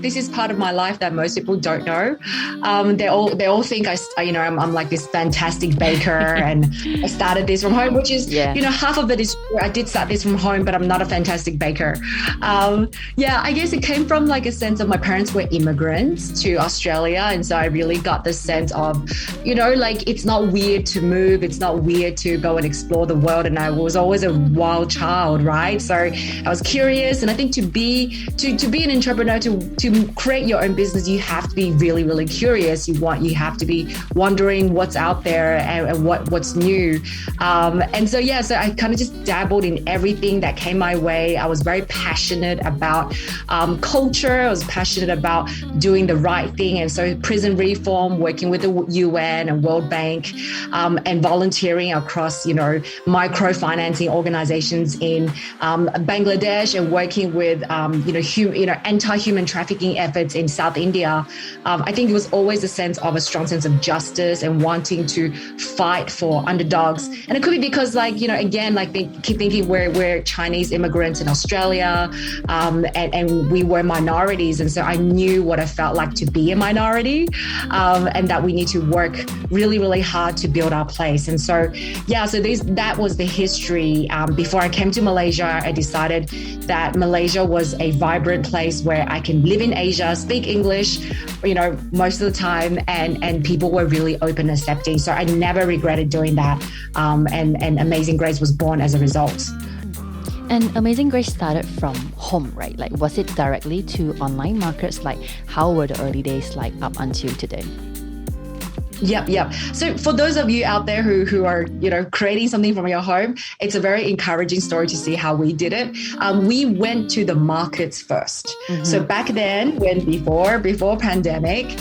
this is part of my life that most people don't know. They all think I'm like this fantastic baker and I started this from home, which is, half of it is true. I did start this from home, but I'm not a fantastic baker. I guess it came from like a sense of my parents were immigrants to Australia. And so I really got the sense of, like it's not weird to move. It's not weird to go and explore the world. And I was always a wild child, right? So I was curious. And I think to be an entrepreneur, to create your own business, you have to be really, really curious. You have to be wondering what's out there and what's new. So I kind of just dabbled in everything that came my way. I was very passionate about culture. I was passionate about doing the right thing. And so prison reform, working with the UN and World Bank, and volunteering across, microfinancing organizations in Bangladesh and working with, anti-human trafficking efforts in South India. I think it was always a sense of a strong sense of justice and wanting to fight for underdogs. And it could be because keep thinking we're Chinese immigrants in Australia, and we were minorities. And so I knew what it felt like to be a minority, and that we need to work really, really hard to build our place. And so that was the history. Before I came to Malaysia, I decided that Malaysia was a vibrant place where I can live in Asia, speak English, most of the time, and people were really open and accepting. So I never regretted doing that. And Amazin Graze was born as a result. And Amazin Graze started from home, right? Like, was it directly to online markets? Like, how were the early days like up until today? Yep. So for those of you out there who are, creating something from your home, it's a very encouraging story to see how we did it. We went to the markets first. Mm-hmm. So back then, before pandemic,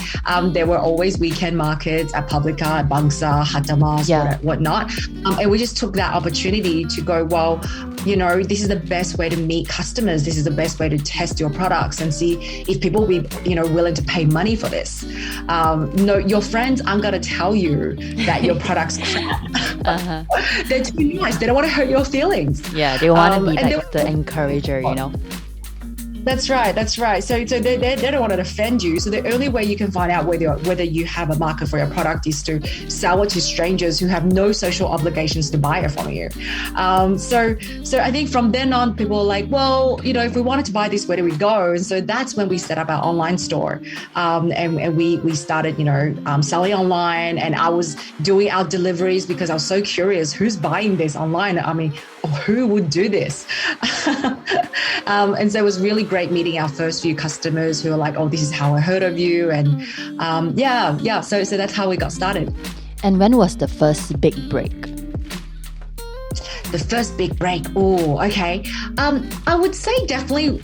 there were always weekend markets at Publica, at Bangsa, Hatamas, whatnot. And we just took that opportunity to go, well, this is the best way to meet customers. This is the best way to test your products and see if people will be, willing to pay money for this. No, your friends aren't going to tell you that your product's crap. They're too nice. They don't want to hurt your feelings. Yeah, they want to be like the encourager, That's right. So they don't want to offend you. So the only way you can find out whether you have a market for your product is to sell it to strangers who have no social obligations to buy it from you. So I think from then on, people are like, well, if we wanted to buy this, where do we go? And so that's when we set up our online store, and we started, selling online. And I was doing our deliveries because I was so curious, who's buying this online? I mean, who would do this? And so it was really great meeting our first few customers who were like, oh, this is how I heard of you. And so that's how we got started. And when was the first big break? The first big break. Oh, okay. I would say definitely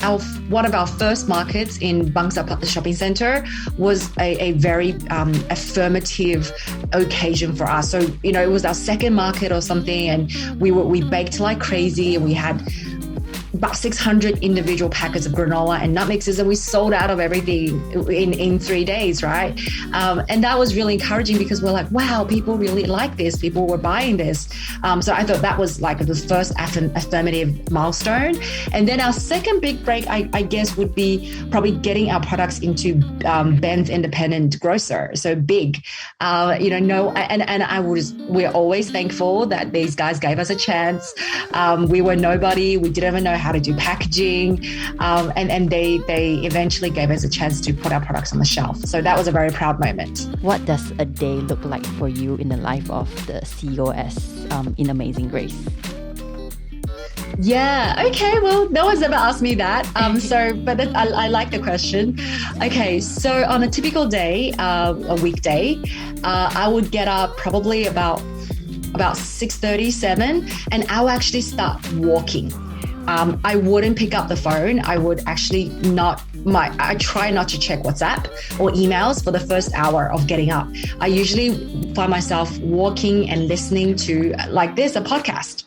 one of our first markets in Bangsa Shopping Centre was a very affirmative occasion for us. So, it was our second market or something, and we baked like crazy, and we had about 600 individual packets of granola and nut mixes, and we sold out of everything in 3 days, right? And that was really encouraging because we're like, wow, people really like this. People were buying this. So I thought that was like the first affirmative milestone. And then our second big break, I guess, would be probably getting our products into Ben's independent grocer. So big, we're always thankful that these guys gave us a chance. We were nobody. We didn't even know how to do packaging, and they eventually gave us a chance to put our products on the shelf. So that was a very proud moment. What does a day look like for you in the life of the CEO in Amazin Graze? Yeah, okay, well, no one's ever asked me that. I like the question. Okay, so on a typical day, a weekday, I would get up probably about 6:30, 7, and I'll actually start walking. I wouldn't pick up the phone. I would actually I try not to check WhatsApp or emails for the first hour of getting up. I usually find myself walking and listening to, like this, a podcast.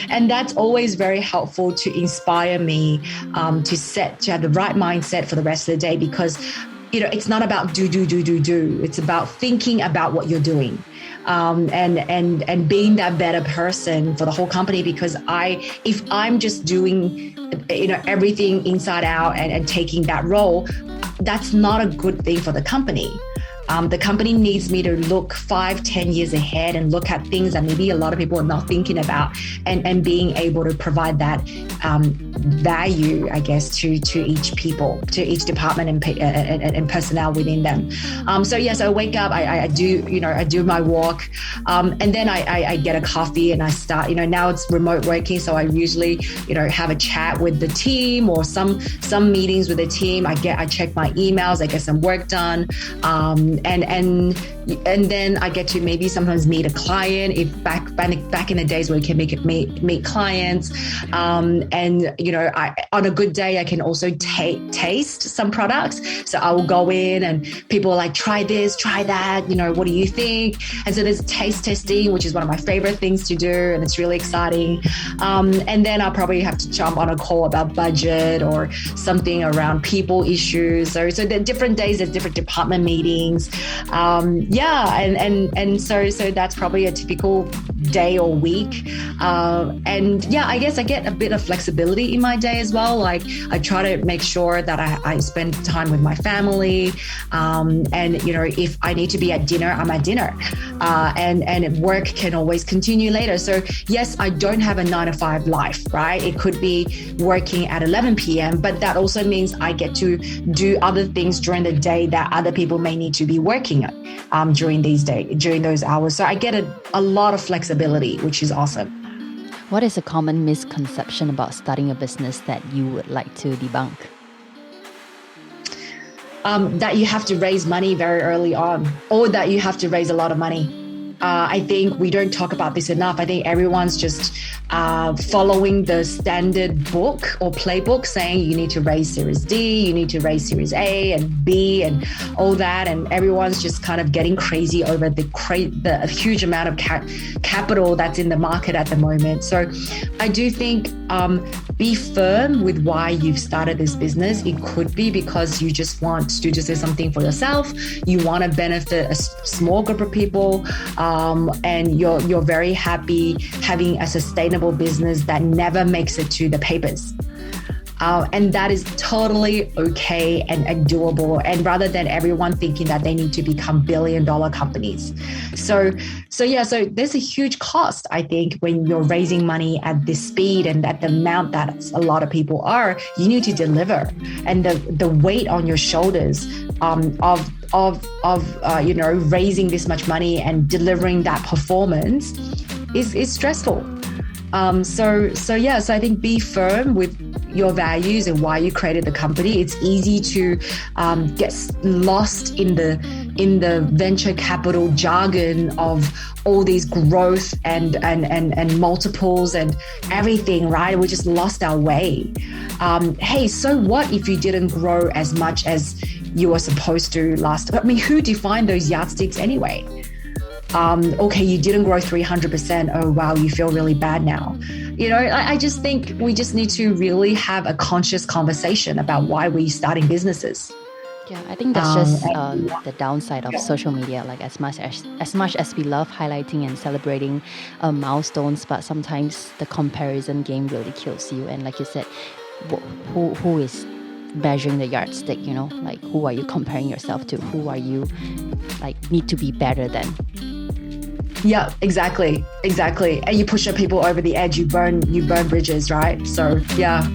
And that's always very helpful to inspire me to have the right mindset for the rest of the day, because it's not about do. It's about thinking about what you're doing. And being that better person for the whole company, because if I'm just doing, everything inside out and taking that role, that's not a good thing for the company. The company needs me to look 5-10 years ahead and look at things that maybe a lot of people are not thinking about, and being able to provide that value, I guess, to each people, to each department and personnel within them. So I wake up, I do my walk, and then I get a coffee and I start, now it's remote working. So I usually, have a chat with the team or some meetings with the team. I check my emails, I get some work done. And then I get to maybe sometimes meet a client, if back in the days where you can meet clients. On a good day, I can also taste some products. So I will go in and people are like, try this, try that, what do you think? And so there's taste testing, which is one of my favorite things to do. And it's really exciting. And then I'll probably have to jump on a call about budget or something around people issues. So there are different days, there's different department meetings. So that's probably a typical day or week. I guess I get a bit of flexibility in my day as well. Like I try to make sure that I spend time with my family. If I need to be at dinner, I'm at dinner. And work can always continue later. So yes, I don't have a 9-to-5 life, right? It could be working at 11 p.m., but that also means I get to do other things during the day that other people may need to be working during those hours. So I get a lot of flexibility, which is awesome. What is a common misconception about starting a business that you would like to debunk? That you have to raise money very early on, or that you have to raise a lot of money. I think we don't talk about this enough. I think everyone's just following the standard book or playbook saying you need to raise Series D, you need to raise Series A and B and all that. And everyone's just kind of getting crazy over the huge amount of capital that's in the market at the moment. So I do think be firm with why you've started this business. It could be because you just want to do something for yourself. You want to benefit a small group of people. And you're very happy having a sustainable business that never makes it to the papers. And that is totally okay and doable. And rather than everyone thinking that they need to become billion-dollar companies. So there's a huge cost, I think, when you're raising money at this speed and at the amount that a lot of people are. You need to deliver, and the weight on your shoulders of raising this much money and delivering that performance is stressful. So I think be firm with your values and why you created the company. It's easy to get lost in the venture capital jargon of all these growth and multiples and everything, right? We just lost our way. Hey, so what if you didn't grow as much as you were supposed to last? I mean, who defined those yardsticks anyway? Okay, you didn't grow 300%. Oh, wow, you feel really bad now. I just think we just need to really have a conscious conversation about why we're starting businesses. Yeah, I think that's just the downside of social media. Like as much as we love highlighting and celebrating milestones, but sometimes the comparison game really kills you. And like you said, who is measuring the yardstick? Like who are you comparing yourself to? Who are you need to be better than? Yeah, exactly. And you push people over the edge. You burn bridges, right? So yeah.